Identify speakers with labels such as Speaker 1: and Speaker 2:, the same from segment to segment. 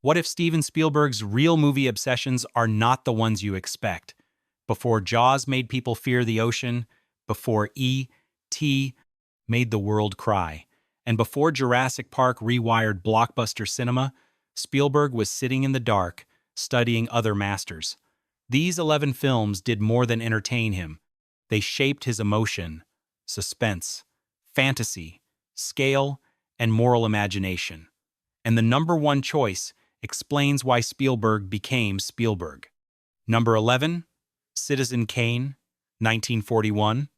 Speaker 1: What if Steven Spielberg's real movie obsessions are not the ones you expect? Before Jaws made people fear the ocean, before E.T. made the world cry, and before Jurassic Park rewired blockbuster cinema, Spielberg was sitting in the dark, studying other masters. These 11 films did more than entertain him. They shaped his emotion, suspense, fantasy, scale, and moral imagination. And the number one choice explains why Spielberg became Spielberg. Number 11, Citizen Kane, 1941.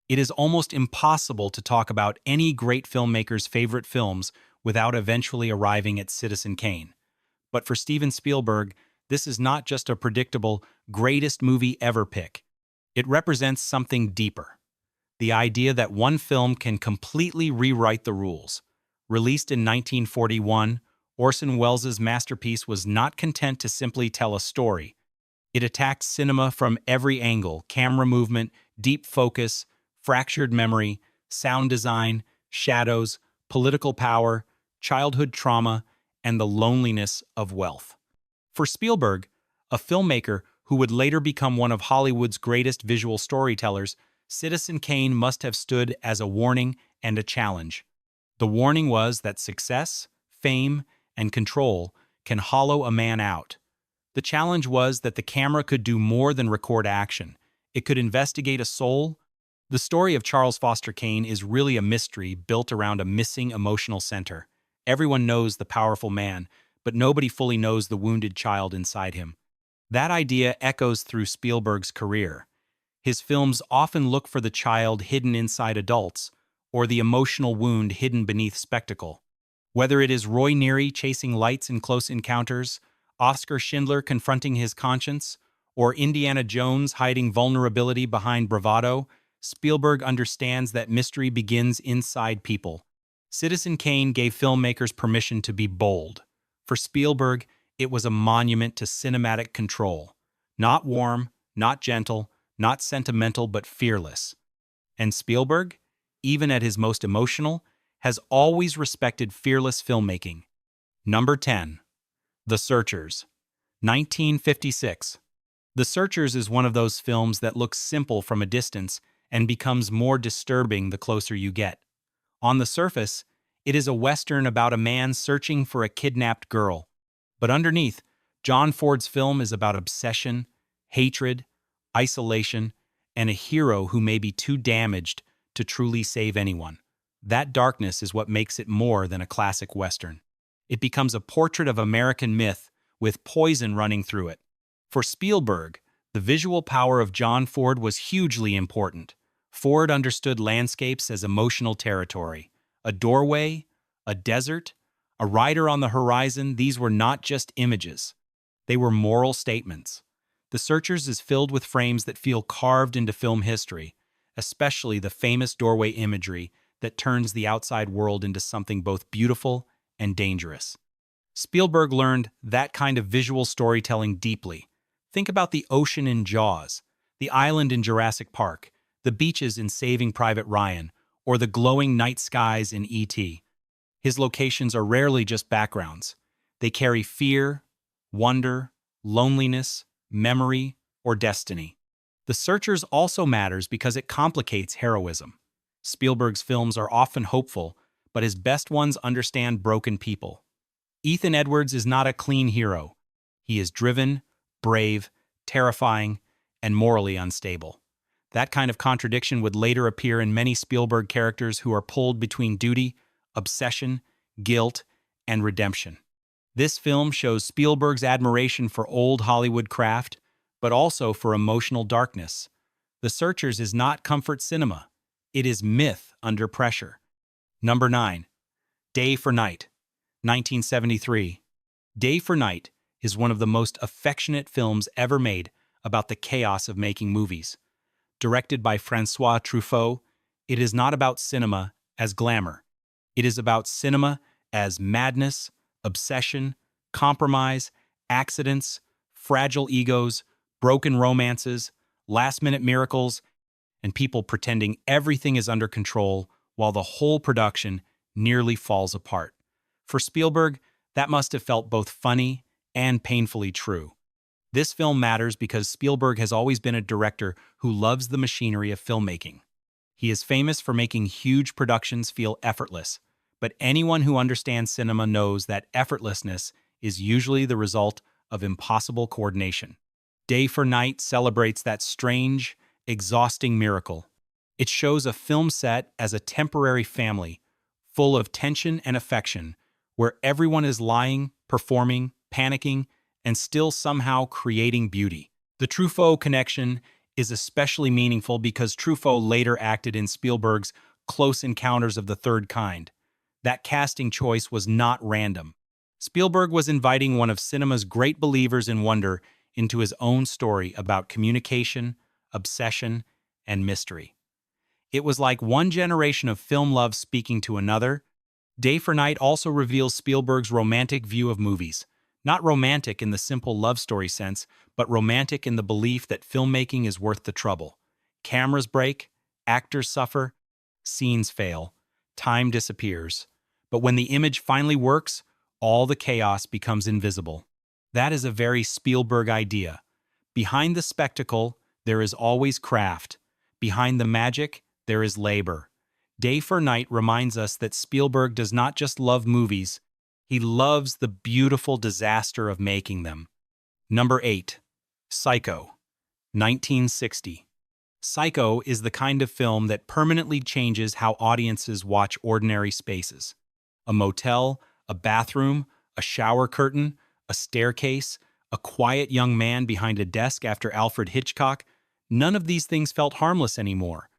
Speaker 1: It is almost impossible to talk about any great filmmaker's favorite films without eventually arriving at Citizen Kane. But for Steven Spielberg, this is not just a predictable, greatest movie ever pick. It represents something deeper. The idea that one film can completely rewrite the rules. Released in 1941, Orson Welles' masterpiece was not content to simply tell a story. It attacked cinema from every angle: camera movement, deep focus, fractured memory, sound design, shadows, political power, childhood trauma, and the loneliness of wealth. For Spielberg, a filmmaker who would later become one of Hollywood's greatest visual storytellers, Citizen Kane must have stood as a warning and a challenge. The warning was that success, fame, and control can hollow a man out. The challenge was that the camera could do more than record action. It could investigate a soul. The story of Charles Foster Kane is really a mystery built around a missing emotional center. Everyone knows the powerful man, but nobody fully knows the wounded child inside him. That idea echoes through Spielberg's career. His films often look for the child hidden inside adults, or the emotional wound hidden beneath spectacle. Whether it is Roy Neary chasing lights in Close Encounters, Oscar Schindler confronting his conscience, or Indiana Jones hiding vulnerability behind bravado, Spielberg understands that mystery begins inside people. Citizen Kane gave filmmakers permission to be bold. For Spielberg, it was a monument to cinematic control. Not warm, not gentle, not sentimental, but fearless. And Spielberg, even at his most emotional, has always respected fearless filmmaking. Number 10. The Searchers, 1956. The Searchers is one of those films that looks simple from a distance and becomes more disturbing the closer you get. On the surface, it is a Western about a man searching for a kidnapped girl. But underneath, John Ford's film is about obsession, hatred, isolation, and a hero who may be too damaged to truly save anyone. That darkness is what makes it more than a classic Western. It becomes a portrait of American myth with poison running through it. For Spielberg, the visual power of John Ford was hugely important. Ford understood landscapes as emotional territory. A doorway, a desert, a rider on the horizon, these were not just images. They were moral statements. The Searchers is filled with frames that feel carved into film history, especially the famous doorway imagery that turns the outside world into something both beautiful and dangerous. Spielberg learned that kind of visual storytelling deeply. Think about the ocean in Jaws, the island in Jurassic Park, the beaches in Saving Private Ryan, or the glowing night skies in E.T. His locations are rarely just backgrounds. They carry fear, wonder, loneliness, memory, or destiny. The Searchers also matters because it complicates heroism. Spielberg's films are often hopeful, but his best ones understand broken people. Ethan Edwards is not a clean hero. He is driven, brave, terrifying, and morally unstable. That kind of contradiction would later appear in many Spielberg characters who are pulled between duty, obsession, guilt, and redemption. This film shows Spielberg's admiration for old Hollywood craft, but also for emotional darkness. The Searchers is not comfort cinema. It is myth under pressure. Number 9. Day for Night, 1973. Day for Night is one of the most affectionate films ever made about the chaos of making movies. Directed by François Truffaut, it is not about cinema as glamour. It is about cinema as madness, obsession, compromise, accidents, fragile egos, broken romances, last-minute miracles, and people pretending everything is under control while the whole production nearly falls apart. For Spielberg, That must have felt both funny and painfully true. This film matters because Spielberg has always been a director who loves the machinery of filmmaking. He is famous for making huge productions feel effortless, but anyone who understands cinema knows that effortlessness is usually the result of impossible coordination. Day for Night celebrates that strange, exhausting miracle. It shows a film set as a temporary family, full of tension and affection, where everyone is lying, performing, panicking, and still somehow creating beauty. The Truffaut connection is especially meaningful because Truffaut later acted in Spielberg's Close Encounters of the Third Kind. That casting choice was not random. Spielberg was inviting one of cinema's great believers in wonder into his own story about communication, obsession, and mystery. It was like one generation of film love speaking to another. Day for Night also reveals Spielberg's romantic view of movies. Not romantic in the simple love story sense, but romantic in the belief that filmmaking is worth the trouble. Cameras break, actors suffer, scenes fail, time disappears. But when the image finally works, all the chaos becomes invisible. That is a very Spielberg idea. Behind the spectacle, there is always craft. Behind the magic, there is labor. Day for Night reminds us that Spielberg does not just love movies, he loves the beautiful disaster of making them. Number 8. Psycho, 1960. Psycho is the kind of film that permanently changes how audiences watch ordinary spaces. A motel, a bathroom, a shower curtain, a staircase, a quiet young man behind a desk after Alfred Hitchcock, none of these things felt harmless anymore.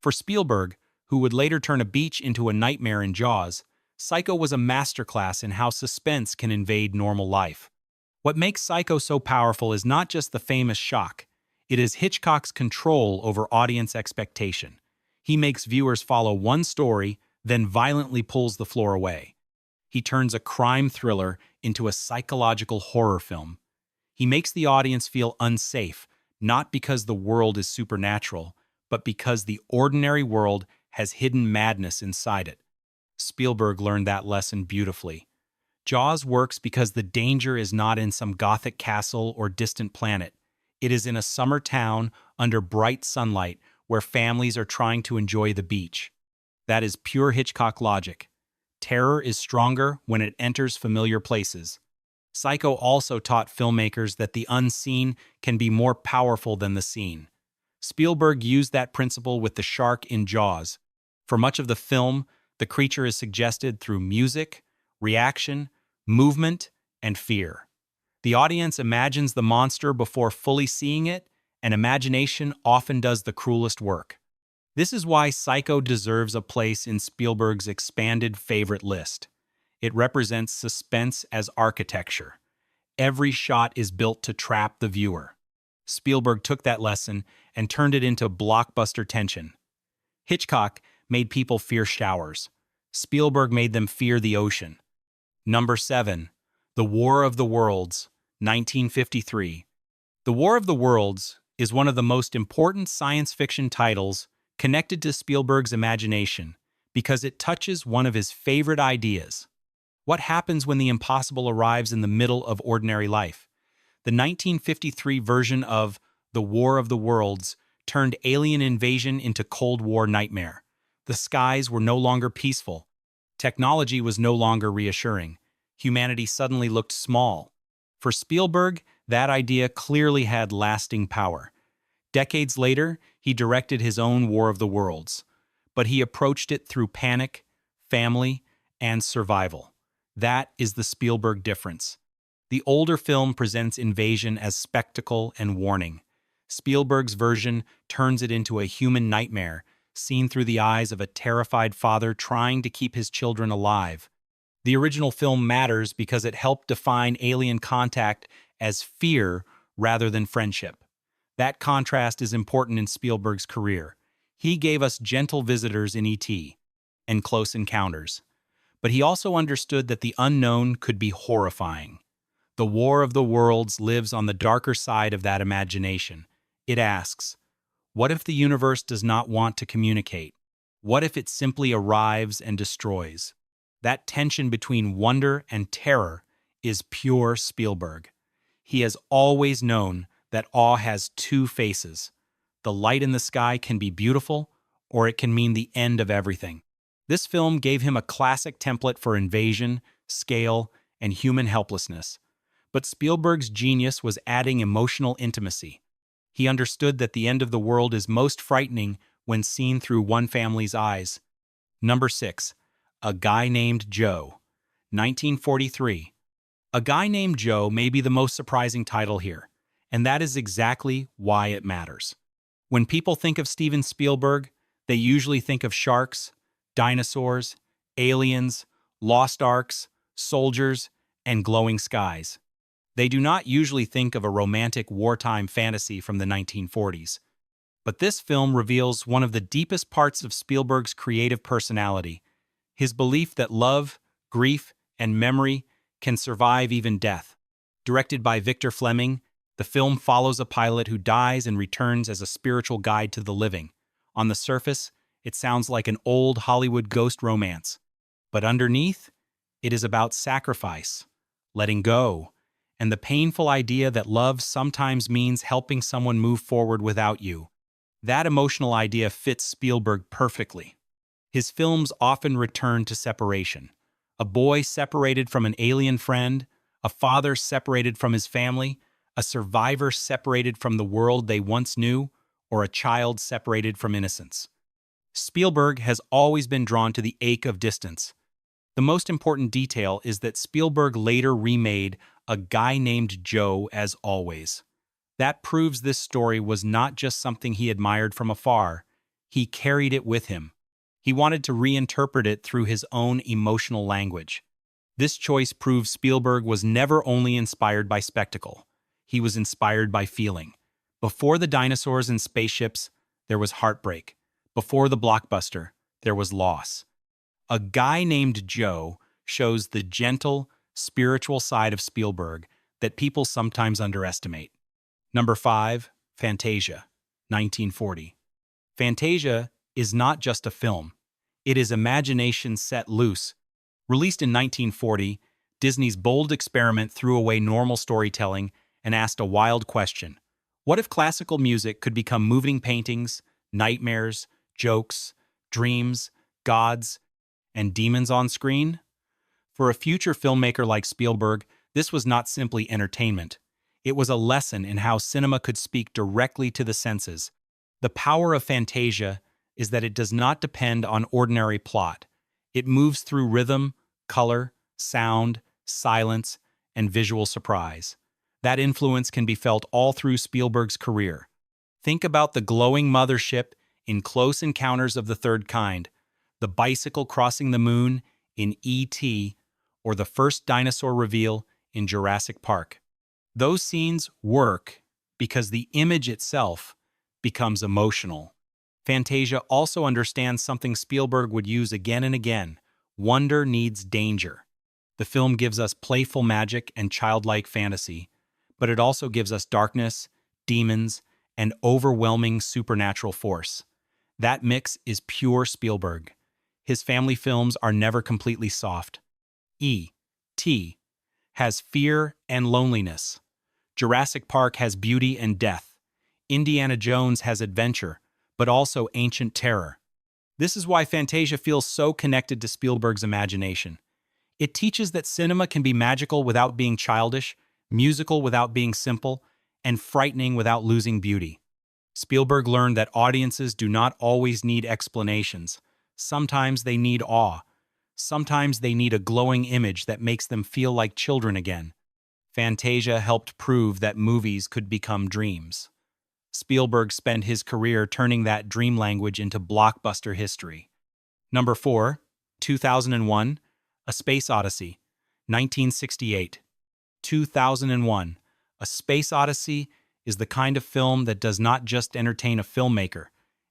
Speaker 1: For Spielberg, who would later turn a beach into a nightmare in Jaws, Psycho was a masterclass in how suspense can invade normal life. What makes Psycho so powerful is not just the famous shock. It is Hitchcock's control over audience expectation. He makes viewers follow one story, then violently pulls the floor away. He turns a crime thriller into a psychological horror film. He makes the audience feel unsafe, not because the world is supernatural, but because the ordinary world has hidden madness inside it. Spielberg learned that lesson beautifully. Jaws works because the danger is not in some gothic castle or distant planet. It is in a summer town under bright sunlight where families are trying to enjoy the beach. That is pure Hitchcock logic. Terror is stronger when it enters familiar places. Psycho also taught filmmakers that the unseen can be more powerful than the seen. Spielberg used that principle with the shark in Jaws. For much of the film, the creature is suggested through music, reaction, movement, and fear. The audience imagines the monster before fully seeing it, and imagination often does the cruelest work. This is why Psycho deserves a place in Spielberg's expanded favorite list. It represents suspense as architecture. Every shot is built to trap the viewer. Spielberg took that lesson and turned it into blockbuster tension. Hitchcock made people fear showers. Spielberg made them fear the ocean. Number 7. The War of the Worlds, 1953. The War of the Worlds is one of the most important science fiction titles connected to Spielberg's imagination because it touches one of his favorite ideas. What happens when the impossible arrives in the middle of ordinary life? The 1953 version of The War of the Worlds turned alien invasion into Cold War nightmare. The skies were no longer peaceful. Technology was no longer reassuring. Humanity suddenly looked small. For Spielberg, that idea clearly had lasting power. Decades later, he directed his own War of the Worlds, but he approached it through panic, family, and survival. That is the Spielberg difference. The older film presents invasion as spectacle and warning. Spielberg's version turns it into a human nightmare, seen through the eyes of a terrified father trying to keep his children alive. The original film matters because it helped define alien contact as fear rather than friendship. That contrast is important in Spielberg's career. He gave us gentle visitors in E.T. and Close Encounters. But he also understood that the unknown could be horrifying. The War of the Worlds lives on the darker side of that imagination. It asks, what if the universe does not want to communicate? What if it simply arrives and destroys? That tension between wonder and terror is pure Spielberg. He has always known that awe has two faces. The light in the sky can be beautiful, or it can mean the end of everything. This film gave him a classic template for invasion, scale, and human helplessness. But Spielberg's genius was adding emotional intimacy. He understood that the end of the world is most frightening when seen through one family's eyes. Number 6. A Guy Named Joe. 1943. A Guy Named Joe may be the most surprising title here, and that is exactly why it matters. When people think of Steven Spielberg, they usually think of sharks, dinosaurs, aliens, lost arks, soldiers, and glowing skies. They do not usually think of a romantic wartime fantasy from the 1940s. But this film reveals one of the deepest parts of Spielberg's creative personality, his belief that love, grief, and memory can survive even death. Directed by Victor Fleming, the film follows a pilot who dies and returns as a spiritual guide to the living. On the surface, it sounds like an old Hollywood ghost romance. But underneath, it is about sacrifice, letting go, and the painful idea that love sometimes means helping someone move forward without you. That emotional idea fits Spielberg perfectly. His films often return to separation. A boy separated from an alien friend, a father separated from his family, a survivor separated from the world they once knew, or a child separated from innocence. Spielberg has always been drawn to the ache of distance. The most important detail is that Spielberg later remade A Guy Named Joe as always. That proves this story was not just something he admired from afar, he carried it with him. He wanted to reinterpret it through his own emotional language. This choice proves Spielberg was never only inspired by spectacle, he was inspired by feeling. Before the dinosaurs and spaceships, there was heartbreak. Before the blockbuster, there was loss. A Guy Named Joe shows the gentle, spiritual side of Spielberg that people sometimes underestimate. Number 5, Fantasia, 1940. Fantasia is not just a film. It is imagination set loose. Released in 1940, Disney's bold experiment threw away normal storytelling and asked a wild question. What if classical music could become moving paintings, nightmares, jokes, dreams, gods, and demons on screen? For a future filmmaker like Spielberg, this was not simply entertainment. It was a lesson in how cinema could speak directly to the senses. The power of Fantasia is that it does not depend on ordinary plot. It moves through rhythm, color, sound, silence, and visual surprise. That influence can be felt all through Spielberg's career. Think about the glowing mothership in Close Encounters of the Third Kind, the bicycle crossing the moon in E.T., or the first dinosaur reveal in Jurassic Park. Those scenes work because the image itself becomes emotional. Fantasia also understands something Spielberg would use again and again. Wonder needs danger. The film gives us playful magic and childlike fantasy, but it also gives us darkness, demons, and overwhelming supernatural force. That mix is pure Spielberg. His family films are never completely soft. E.T. has fear and loneliness. Jurassic Park has beauty and death. Indiana Jones has adventure, but also ancient terror. This is why Fantasia feels so connected to Spielberg's imagination. It teaches that cinema can be magical without being childish, musical without being simple, and frightening without losing beauty. Spielberg learned that audiences do not always need explanations. Sometimes they need awe. Sometimes they need a glowing image that makes them feel like children again. Fantasia helped prove that movies could become dreams. Spielberg spent his career turning that dream language into blockbuster history. Number 4, 2001, A Space Odyssey, 1968. 2001, A Space Odyssey is the kind of film that does not just entertain a filmmaker,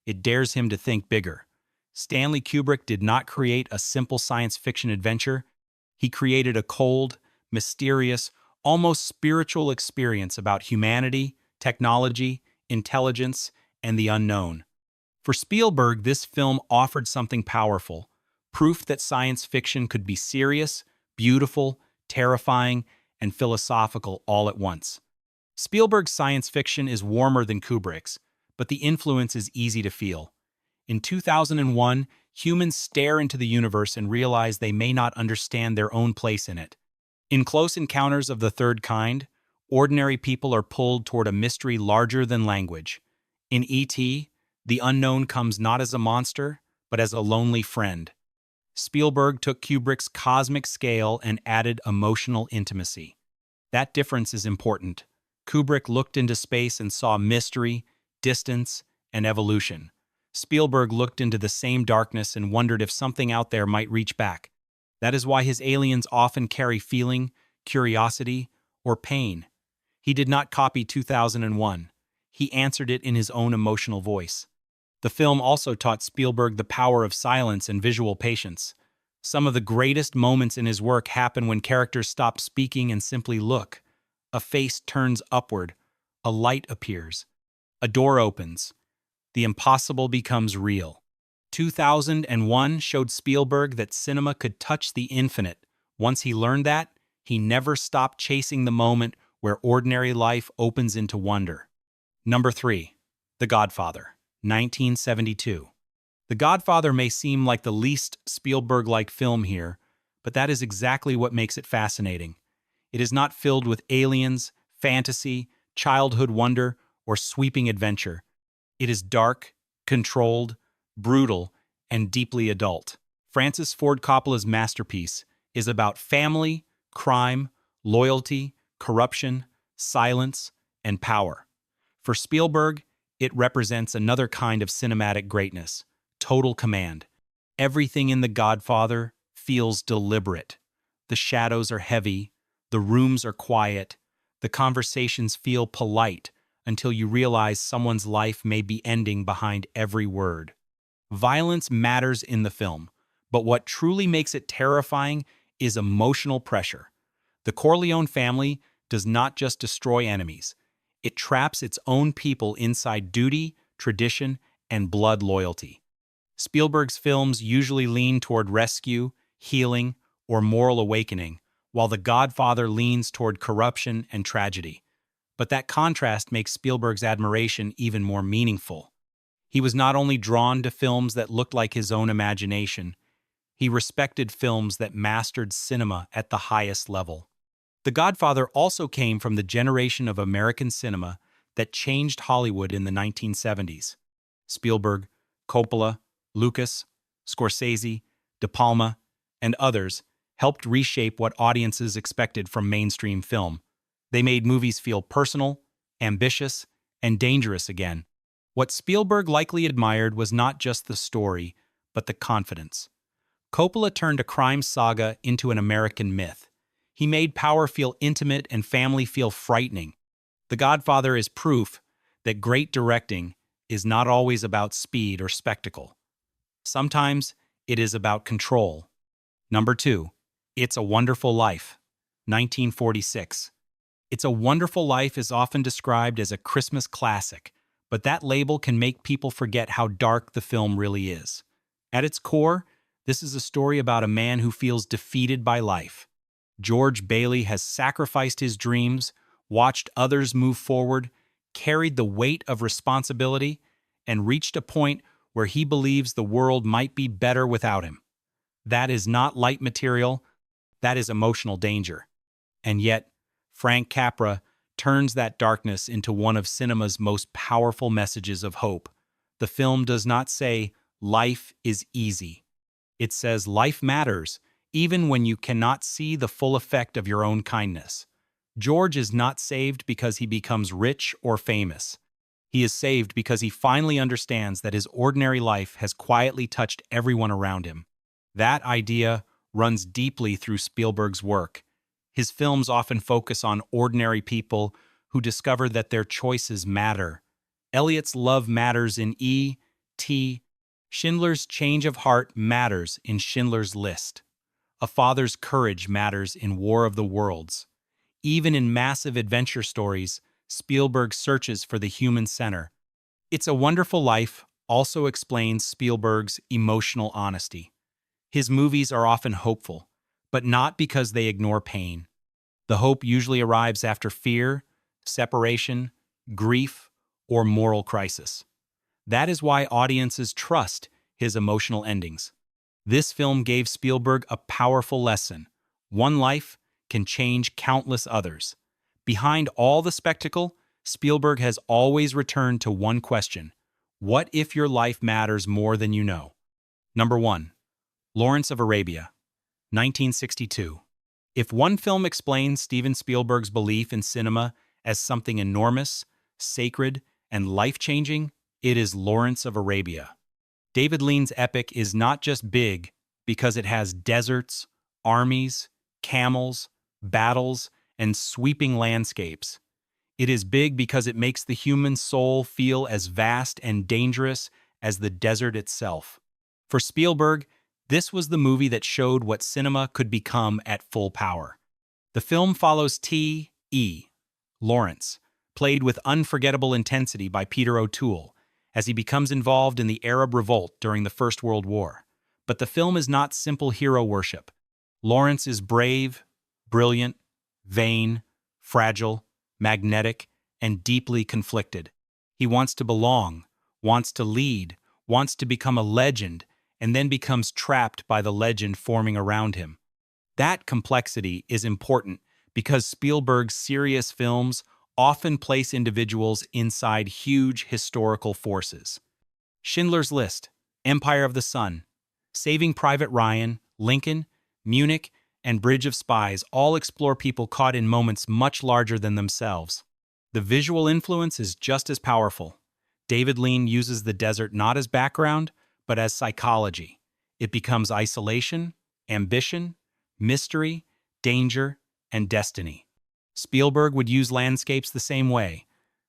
Speaker 1: it dares him to think bigger. Stanley Kubrick did not create a simple science fiction adventure. He created a cold, mysterious, almost spiritual experience about humanity, technology, intelligence, and the unknown. For Spielberg, this film offered something powerful, proof that science fiction could be serious, beautiful, terrifying, and philosophical all at once. Spielberg's science fiction is warmer than Kubrick's, but the influence is easy to feel. In 2001, humans stare into the universe and realize they may not understand their own place in it. In Close Encounters of the Third Kind, ordinary people are pulled toward a mystery larger than language. In E.T., the unknown comes not as a monster, but as a lonely friend. Spielberg took Kubrick's cosmic scale and added emotional intimacy. That difference is important. Kubrick looked into space and saw mystery, distance, and evolution. Spielberg looked into the same darkness and wondered if something out there might reach back. That is why his aliens often carry feeling, curiosity, or pain. He did not copy 2001. He answered it in his own emotional voice. The film also taught Spielberg the power of silence and visual patience. Some of the greatest moments in his work happen when characters stop speaking and simply look. A face turns upward. A light appears. A door opens. The impossible becomes real. 2001 showed Spielberg that cinema could touch the infinite. Once he learned that, he never stopped chasing the moment where ordinary life opens into wonder. Number 3. The Godfather, 1972. The Godfather may seem like the least Spielberg-like film here, but that is exactly what makes it fascinating. It is not filled with aliens, fantasy, childhood wonder, or sweeping adventure. It is dark, controlled, brutal, and deeply adult. Francis Ford Coppola's masterpiece is about family, crime, loyalty, corruption, silence, and power. For Spielberg, it represents another kind of cinematic greatness, total command. Everything in The Godfather feels deliberate. The shadows are heavy, the rooms are quiet, the conversations feel polite until you realize someone's life may be ending behind every word. Violence matters in the film, but what truly makes it terrifying is emotional pressure. The Corleone family does not just destroy enemies. It traps its own people inside duty, tradition, and blood loyalty. Spielberg's films usually lean toward rescue, healing, or moral awakening, while The Godfather leans toward corruption and tragedy. But that contrast makes Spielberg's admiration even more meaningful. He was not only drawn to films that looked like his own imagination, he respected films that mastered cinema at the highest level. The Godfather also came from the generation of American cinema that changed Hollywood in the 1970s. Spielberg, Coppola, Lucas, Scorsese, De Palma, and others helped reshape what audiences expected from mainstream film. They made movies feel personal, ambitious, and dangerous again. What Spielberg likely admired was not just the story, but the confidence. Coppola turned a crime saga into an American myth. He made power feel intimate and family feel frightening. The Godfather is proof that great directing is not always about speed or spectacle. Sometimes it is about control. Number 2. It's a Wonderful Life, 1946. It's a Wonderful Life is often described as a Christmas classic, but that label can make people forget how dark the film really is. At its core, this is a story about a man who feels defeated by life. George Bailey has sacrificed his dreams, watched others move forward, carried the weight of responsibility, and reached a point where he believes the world might be better without him. That is not light material, that is emotional danger. And yet, Frank Capra turns that darkness into one of cinema's most powerful messages of hope. The film does not say, "Life is easy." It says life matters, even when you cannot see the full effect of your own kindness. George is not saved because he becomes rich or famous. He is saved because he finally understands that his ordinary life has quietly touched everyone around him. That idea runs deeply through Spielberg's work. His films often focus on ordinary people who discover that their choices matter. Elliot's love matters in E.T. Schindler's change of heart matters in Schindler's List. A father's courage matters in War of the Worlds. Even in massive adventure stories, Spielberg searches for the human center. It's a Wonderful Life also explains Spielberg's emotional honesty. His movies are often hopeful, but not because they ignore pain. The hope usually arrives after fear, separation, grief, or moral crisis. That is why audiences trust his emotional endings. This film gave Spielberg a powerful lesson. One life can change countless others. Behind all the spectacle, Spielberg has always returned to one question: what if your life matters more than you know? Number 1. Lawrence of Arabia, 1962. If one film explains Steven Spielberg's belief in cinema as something enormous, sacred, and life-changing, it is Lawrence of Arabia. David Lean's epic is not just big because it has deserts, armies, camels, battles, and sweeping landscapes. It is big because it makes the human soul feel as vast and dangerous as the desert itself. For Spielberg, this was the movie that showed what cinema could become at full power. The film follows T.E. Lawrence, played with unforgettable intensity by Peter O'Toole, as he becomes involved in the Arab Revolt during the First World War. But the film is not simple hero worship. Lawrence is brave, brilliant, vain, fragile, magnetic, and deeply conflicted. He wants to belong, wants to lead, wants to become a legend, and then becomes trapped by the legend forming around him. That complexity is important because Spielberg's serious films often place individuals inside huge historical forces. Schindler's List, Empire of the Sun, Saving Private Ryan, Lincoln, Munich, and Bridge of Spies all explore people caught in moments much larger than themselves. The visual influence is just as powerful. David Lean uses the desert not as background, but as psychology. It becomes isolation, ambition, mystery, danger, and destiny. Spielberg would use landscapes the same way.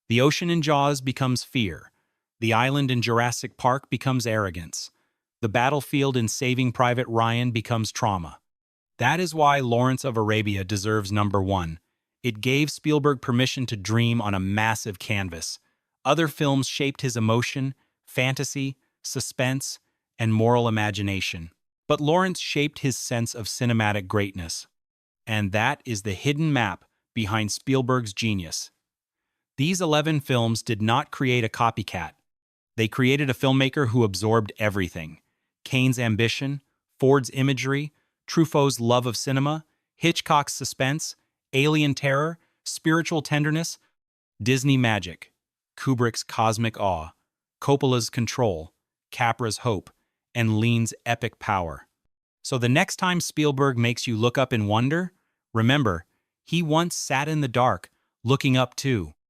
Speaker 1: The ocean in Jaws becomes fear. The island in Jurassic Park becomes arrogance. The battlefield in Saving Private Ryan becomes trauma. That is why Lawrence of Arabia deserves number 1. It gave Spielberg permission to dream on a massive canvas. Other films shaped his emotion, fantasy, suspense, and moral imagination. But Lawrence shaped his sense of cinematic greatness. And that is the hidden map behind Spielberg's genius. These 11 films did not create a copycat. They created a filmmaker who absorbed everything: Kane's ambition, Ford's imagery, Truffaut's love of cinema, Hitchcock's suspense, alien terror, spiritual tenderness, Disney magic, Kubrick's cosmic awe, Coppola's control, Capra's hope, and Lean's epic power. So the next time Spielberg makes you look up in wonder, remember, he once sat in the dark, looking up too.